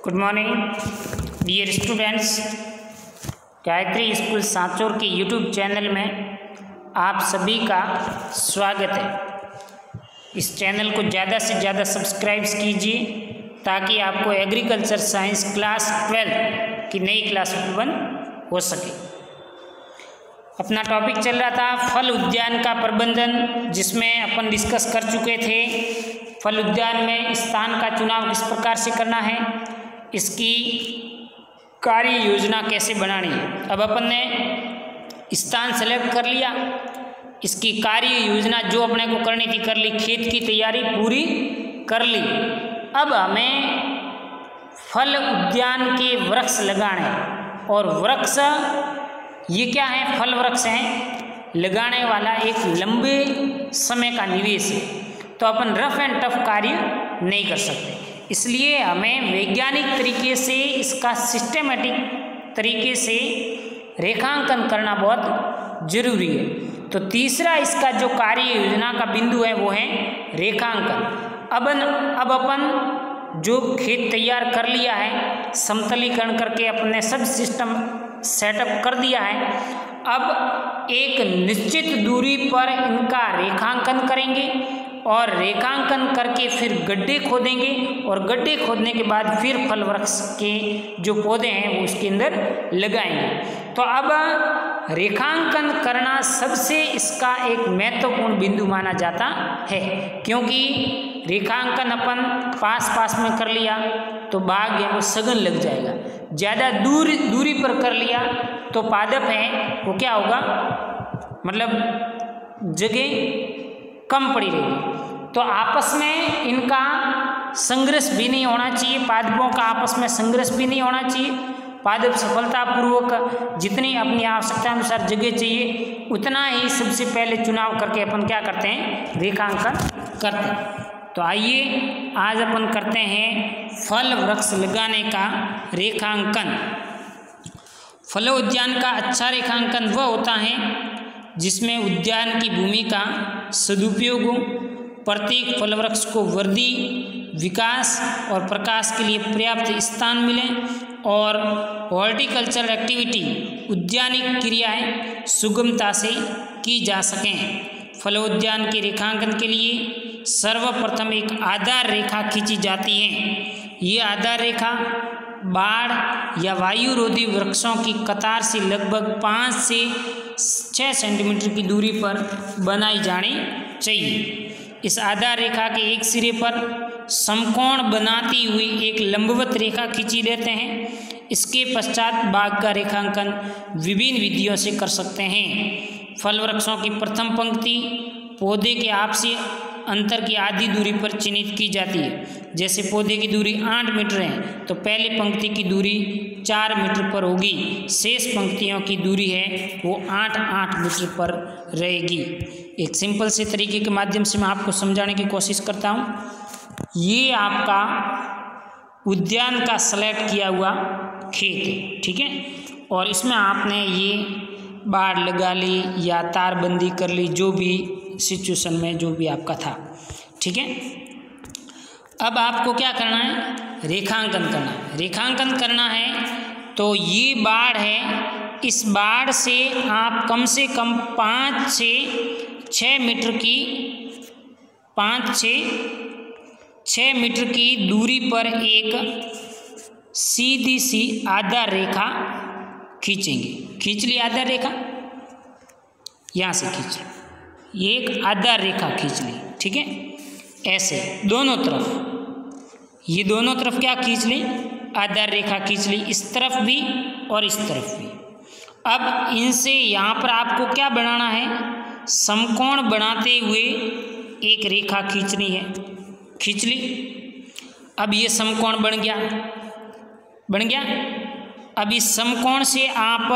Good morning dear students. Gayatri school Sanchore के YouTube channel में आप सभी का स्वागत है। इस चैनल को ज़्यादा से ज़्यादा सब्सक्राइब कीजिए ताकि आपको एग्रीकल्चर साइंस क्लास 12 की नई क्लास ओपन हो सके। अपना टॉपिक चल रहा था फल उद्यान का प्रबंधन, जिसमें अपन डिस्कस कर चुके थे फल उद्यान में स्थान का चुनाव किस प्रकार से करना है, इसकी कार्य योजना कैसे बनानी है। अब अपन ने स्थान सेलेक्ट कर लिया, इसकी कार्य योजना जो अपने को करनी थी कर ली, खेत की तैयारी पूरी कर ली। अब हमें फल उद्यान के वृक्ष लगाने, और वृक्ष ये क्या है, फल वृक्ष हैं, लगाने वाला एक लंबे समय का निवेश है। तो अपन रफ एंड टफ कार्य नहीं कर सकते, इसलिए हमें वैज्ञानिक तरीके से इसका सिस्टेमेटिक तरीके से रेखांकन करना बहुत जरूरी है। तो तीसरा इसका जो कार्य योजना का बिंदु है वो है रेखांकन। अब अपन जो खेत तैयार कर लिया है, समतलीकरण करके अपने सब सिस्टम सेटअप कर दिया है, अब एक निश्चित दूरी पर इनका रेखांकन करेंगे और रेखांकन करके फिर गड्ढे खोदेंगे, और गड्ढे खोदने के बाद फिर फल वृक्ष के जो पौधे हैं वो उसके अंदर लगाएंगे। तो अब रेखांकन करना सबसे इसका एक महत्वपूर्ण बिंदु माना जाता है, क्योंकि रेखांकन अपन पास में कर लिया तो बाग है वो सघन लग जाएगा। ज़्यादा दूरी पर कर लिया तो पादप है वो क्या होगा, मतलब जगह कम पड़ी रहेगी। तो आपस में इनका संघर्ष भी नहीं होना चाहिए, पादपों का आपस में संघर्ष भी नहीं होना चाहिए। पादप सफलतापूर्वक जितनी अपनी आवश्यकता अनुसार जगह चाहिए उतना ही सबसे पहले चुनाव करके अपन क्या करते हैं, रेखांकन करते हैं। तो आइए आज अपन करते हैं फल वृक्ष लगाने का रेखांकन। फल उद्यान का अच्छा रेखांकन वह होता है जिसमें उद्यान की भूमि का सदुपयोग हो, प्रत्येक फल वृक्ष को वृद्धि, विकास और प्रकाश के लिए पर्याप्त स्थान मिले, और हॉर्टिकल्चर एक्टिविटी उद्यानिक क्रियाएं सुगमता से की जा सकें। फल उद्यान के रेखांकन के लिए सर्वप्रथम एक आधार रेखा खींची जाती है। ये आधार रेखा बाढ़ या वायुरोधी वृक्षों की कतार से लगभग 5 से 6 सेंटीमीटर की दूरी पर बनाई जानी चाहिए। इस आधार रेखा के एक सिरे पर समकोण बनाती हुई एक लंबवत रेखा खींची लेते हैं। इसके पश्चात बाग का रेखांकन विभिन्न विधियों से कर सकते हैं। फल वृक्षों की प्रथम पंक्ति पौधे के आपसी अंतर की आधी दूरी पर चिन्हित की जाती है। जैसे पौधे की दूरी 8 मीटर है तो पहली पंक्ति की दूरी 4 मीटर पर होगी, शेष पंक्तियों की दूरी है वो 8-8 मीटर पर रहेगी। एक सिंपल से तरीके के माध्यम से मैं आपको समझाने की कोशिश करता हूँ। ये आपका उद्यान का सेलेक्ट किया हुआ खेत है, ठीक है, और इसमें आपने ये बाड़ लगा ली या तारबंदी कर ली, जो भी सिचुएशन में जो भी आपका था, ठीक है। अब आपको क्या करना है, रेखांकन करना है। रेखांकन करना है तो ये बाड़ है, इस बाड़ से आप कम से कम 5 से 6 मीटर की 5 से 6 मीटर की दूरी पर एक सीधी सी आधार रेखा खींचेंगे। खींच ली आधार रेखा, यहाँ से खींच ली, ये एक आधार रेखा खींच ली, ठीक है। ऐसे दोनों तरफ, ये दोनों तरफ क्या खींच ली, आधार रेखा खींच ली, इस तरफ भी और इस तरफ भी। अब इनसे यहाँ पर आपको क्या बनाना है, समकोण बनाते हुए एक रेखा खींचनी है। खींच ली, अब ये समकोण बन गया। अब इस समकोण से आप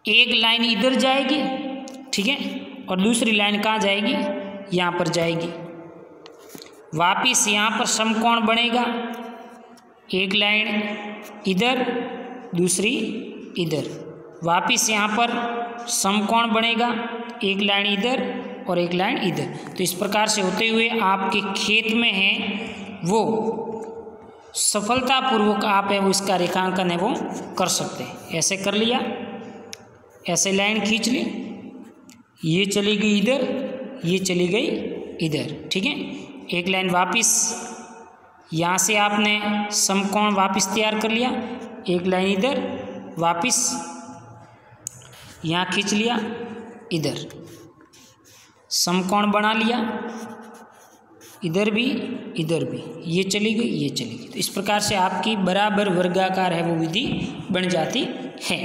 एक लाइन इधर जाएगी, ठीक है, और दूसरी लाइन कहाँ जाएगी, यहाँ पर जाएगी। वापिस यहाँ पर समकोण बनेगा, एक लाइन इधर दूसरी इधर, वापिस यहाँ पर समकोण बनेगा, एक लाइन इधर और एक लाइन इधर। तो इस प्रकार से होते हुए आपके खेत में है वो सफलतापूर्वक आप है वो इसका रेखांकन है वो कर सकते हैं। ऐसे कर लिया, ऐसे लाइन खींच ली, ये चली गई इधर, ये चली गई इधर, ठीक है। एक लाइन वापिस यहाँ से आपने समकोण वापिस तैयार कर लिया, एक लाइन इधर वापिस यहाँ खींच लिया, इधर समकोण बना लिया, इधर भी इधर भी, ये चली गई ये चली गई। तो इस प्रकार से आपकी बराबर वर्गाकार है वो विधि बन जाती है।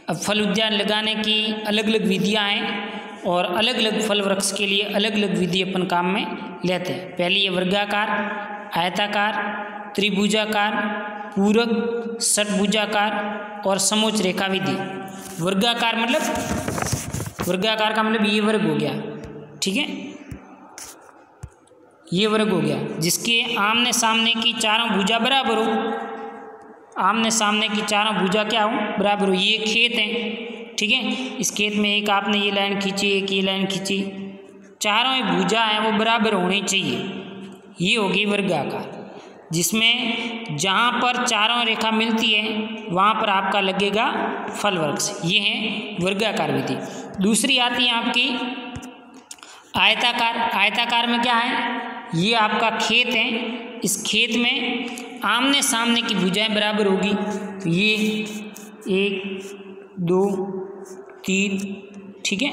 अब फल उद्यान लगाने की अलग अलग विधियां हैं और अलग अलग फल वृक्ष के लिए अलग अलग विधि अपन काम में लेते हैं। पहली है वर्गाकार, आयताकार, त्रिभुजाकार, पूरक, षटभुजाकार और समोच्च रेखा विधि। वर्गाकार मतलब, वर्गाकार का मतलब ये वर्ग हो गया, ठीक है, ये वर्ग हो गया जिसके आमने सामने की चारों भुजा बराबर हो, आमने सामने की चारों भुजा क्या हो, बराबर हो। ये खेत है, ठीक है, इस खेत में एक आपने ये लाइन खींची, एक ये लाइन खींची, चारों भुजा हैं वो बराबर होनी चाहिए, ये होगी वर्गाकार, जिसमें जहाँ पर चारों रेखा मिलती है वहाँ पर आपका लगेगा फल वृक्ष। ये है वर्गाकार विधि। दूसरी आती है आपकी आयताकार। आयताकार में क्या है, ये आपका खेत है, इस खेत में आमने सामने की भुजाएं बराबर होगी, तो ये 1 2 3, ठीक है।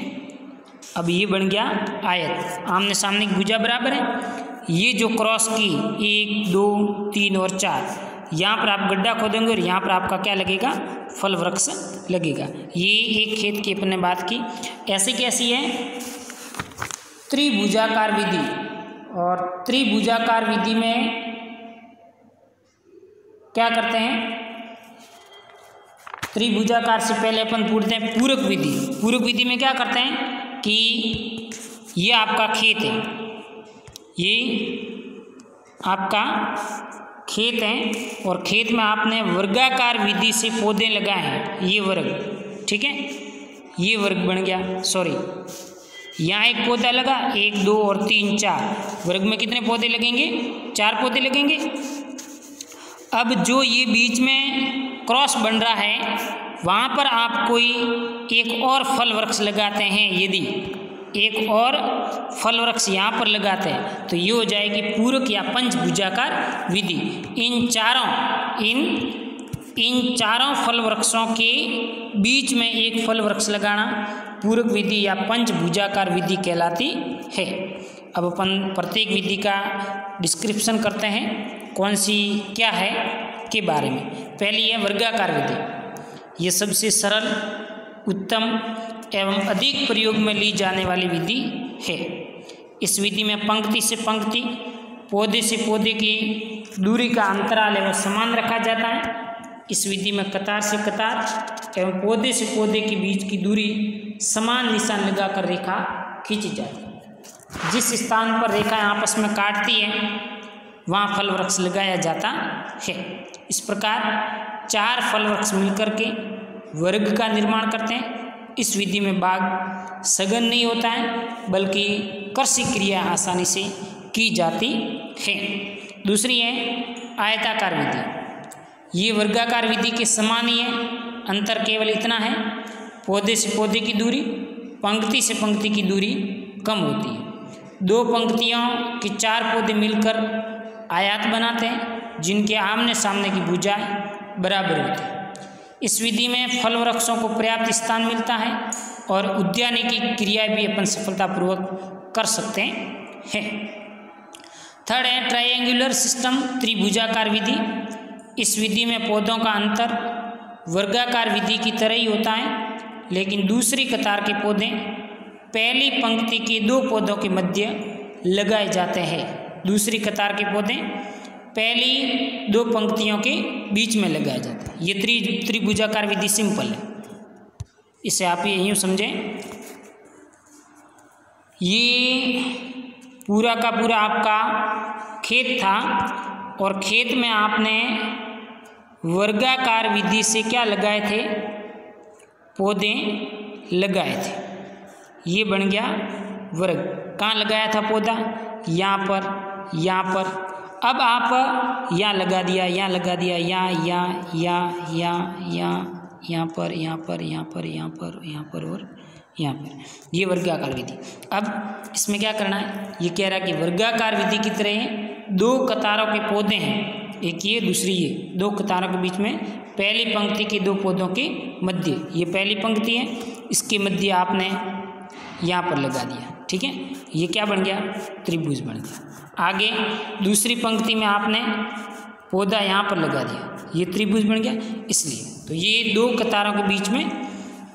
अब ये बन गया आयत, आमने सामने की भुजा बराबर है। ये जो क्रॉस की 1 2 3 और 4, यहाँ पर आप गड्ढा खोदेंगे और यहाँ पर आपका क्या लगेगा, फल वृक्ष लगेगा। ये एक खेत की अपन ने बात की। ऐसी कैसी है त्रिभुजाकार विधि, और त्रिभुजाकार विधि में क्या करते हैं, त्रिभुजाकार से पहले अपन पूछते हैं पूरक विधि। पूरक विधि में क्या करते हैं कि ये आपका खेत है, ये आपका खेत है और खेत में आपने वर्गाकार विधि से पौधे लगाए हैं, ये वर्ग, ठीक है, ये वर्ग बन गया। सॉरी, यहाँ एक पौधा लगा, 1 2 और 3 4, वर्ग में कितने पौधे लगेंगे, 4 पौधे लगेंगे। अब जो ये बीच में क्रॉस बन रहा है वहाँ पर आप कोई एक और फल वृक्ष लगाते हैं, यदि एक और फल वृक्ष यहाँ पर लगाते हैं तो ये हो जाएगी पूरक या पंचभुजाकार विधि। इन चारों फल वृक्षों के बीच में एक फल वृक्ष लगाना पूरक विधि या पंचभुजाकार विधि कहलाती है। अब अपन प्रत्येक विधि का डिस्क्रिप्शन करते हैं, कौन सी क्या है के बारे में। पहली है वर्गाकार विधि। ये सबसे सरल, उत्तम एवं अधिक प्रयोग में ली जाने वाली विधि है। इस विधि में पंक्ति से पंक्ति, पौधे से पौधे की दूरी का अंतराल है वो समान रखा जाता है। इस विधि में कतार से कतार एवं पौधे से पौधे के बीच की दूरी समान निशान लगाकर रेखा खींची जाती है। जिस स्थान पर रेखाएं आपस में काटती हैं वहाँ फल वृक्ष लगाया जाता है। इस प्रकार 4 फल वृक्ष मिलकर के वर्ग का निर्माण करते हैं। इस विधि में बाग सघन नहीं होता है बल्कि कृषि क्रिया आसानी से की जाती है। दूसरी है आयताकार विधि। ये वर्गाकार विधि के समान ही है, अंतर केवल इतना है पौधे से पौधे की दूरी पंक्ति से पंक्ति की दूरी कम होती है। 2 पंक्तियों के 4 पौधे मिलकर आयत बनाते हैं जिनके आमने सामने की भुजाएं बराबर होती है। इस विधि में फल वृक्षों को पर्याप्त स्थान मिलता है और उद्यानिकी क्रियाएं भी अपन सफलतापूर्वक कर सकते हैं। थर्ड है ट्रायंगुलर सिस्टम, त्रिभुजाकार विधि। इस विधि में पौधों का अंतर वर्गाकार विधि की तरह ही होता है, लेकिन दूसरी कतार के पौधे पहली पंक्ति के 2 पौधों के मध्य लगाए जाते हैं। दूसरी कतार के पौधे पहली 2 पंक्तियों के बीच में लगाए जाते हैं। ये त्रिभुजाकार विधि सिंपल है, इसे आप ये यूँ समझें। ये पूरा का पूरा आपका खेत था और खेत में आपने वर्गाकार विधि से क्या लगाए थे, पौधे लगाए थे। ये बन गया वर्ग। कहाँ लगाया था पौधा, यहाँ पर अब आप यहाँ लगा दिया, यहाँ लगा दिया, यहाँ पर, यहाँ पर, यहाँ पर, यहाँ पर, यहाँ पर और यहाँ पर, ये वर्गाकार विधि। अब इसमें क्या करना है, ये कह रहा है कि वर्गाकार विधि की तरह दो कतारों के पौधे हैं, एक ये दूसरी ये, दो कतारों के बीच में पहली पंक्ति के दो पौधों के मध्य, ये पहली पंक्ति है, इसके मध्य आपने यहाँ पर लगा दिया, ठीक है, ये क्या बन गया, त्रिभुज बन गया। आगे दूसरी पंक्ति में आपने पौधा यहाँ पर लगा दिया, ये त्रिभुज बन गया। इसलिए तो ये दो कतारों के बीच में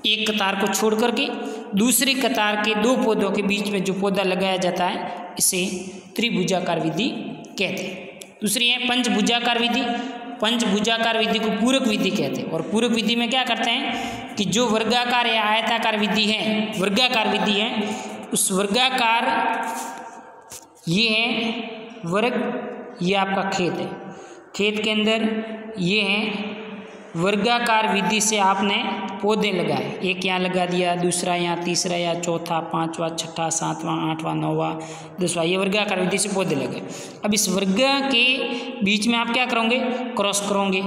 एक कतार को छोड़ करके दूसरी कतार के दो पौधों के बीच में जो पौधा लगाया जाता है इसे त्रिभुजाकार विधि कहते हैं। दूसरी है पंचभुजाकार विधि। पंचभुजाकार विधि को पूरक विधि कहते हैं। और पूरक विधि में क्या करते हैं कि जो वर्गाकार या आयताकार विधि है, वर्गाकार विधि है, उस वर्गाकार, ये है वर्ग, ये आपका खेत है, खेत के अंदर ये है वर्गाकार विधि से आपने पौधे लगाए, एक यहाँ लगा दिया, दूसरा यहाँ, तीसरा यहाँ, चौथा, पांचवा, छठा, सातवां, आठवां, नौवां, 10वां, ये वर्गाकार विधि से पौधे लगाए। अब इस वर्ग के बीच में आप क्या करोगे, क्रॉस करोगे,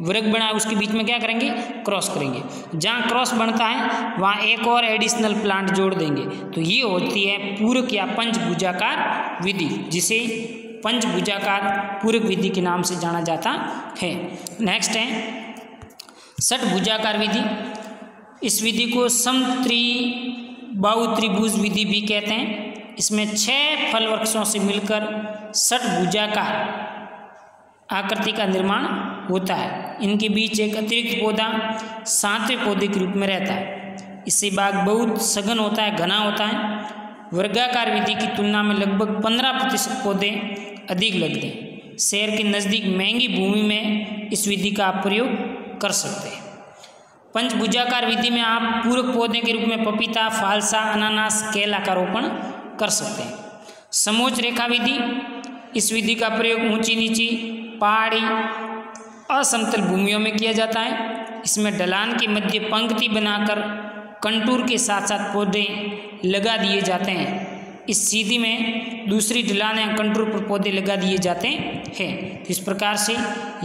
वर्ग बना उसके बीच में क्या करेंगे, क्रॉस करेंगे। जहाँ क्रॉस बनता है वहाँ एक और एडिशनल प्लांट जोड़ देंगे, तो ये होती है पूरक या पंचभुजाकार विधि, जिसे पंचभुजाकार पूरक विधि के नाम से जाना जाता है। नेक्स्ट है षटभुजाकार विधि। इस विधि को समत्रिबाहु त्रिभुज विधि भी कहते हैं। इसमें 6 फल वृक्षों से मिलकर षटभुजाकार आकृति का निर्माण होता है। इनके बीच एक अतिरिक्त पौधा 7वें पौधे के रूप में रहता है। इससे बाग बहुत सघन होता है, घना होता है। वर्गाकार विधि की तुलना में लगभग 15% पौधे अधिक लगते हैं। शहर के नज़दीक महंगी भूमि में इस विधि का आप प्रयोग कर सकते हैं। पंचभुजाकार विधि में आप पूरक पौधे के रूप में पपीता, फालसा, अनानास, केला का रोपण कर सकते हैं। समोच्च रेखा विधि। इस विधि का प्रयोग ऊंची नीची, पहाड़ी, असमतल भूमियों में किया जाता है। इसमें ढलान के मध्य पंक्ति बनाकर कंटूर के साथ साथ पौधे लगा दिए जाते हैं। इस सीधी में दूसरी ढलान या कंटूर पर पौधे लगा दिए जाते हैं। इस प्रकार से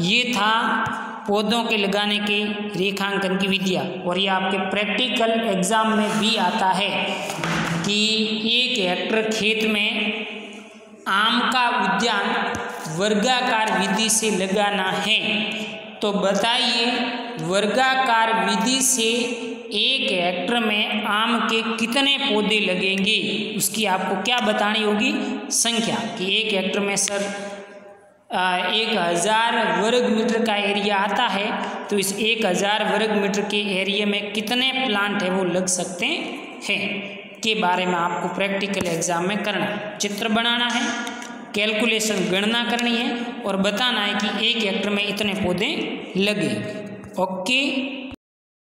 ये था पौधों के लगाने के रेखांकन की विधियाँ। और ये आपके प्रैक्टिकल एग्जाम में भी आता है कि 1 हेक्टेयर खेत में आम का उद्यान वर्गाकार विधि से लगाना है, तो बताइए वर्गाकार विधि से 1 हेक्टेयर में आम के कितने पौधे लगेंगे, उसकी आपको क्या बतानी होगी, संख्या, कि 1 हेक्टेयर में सर 1000 वर्ग मीटर का एरिया आता है, तो इस 1000 वर्ग मीटर के एरिया में कितने प्लांट है वो लग सकते हैं के बारे में आपको प्रैक्टिकल एग्जाम में करना है। चित्र बनाना है, कैलकुलेशन गणना करनी है और बताना है कि 1 हेक्टेयर में इतने पौधे लगे। ओके।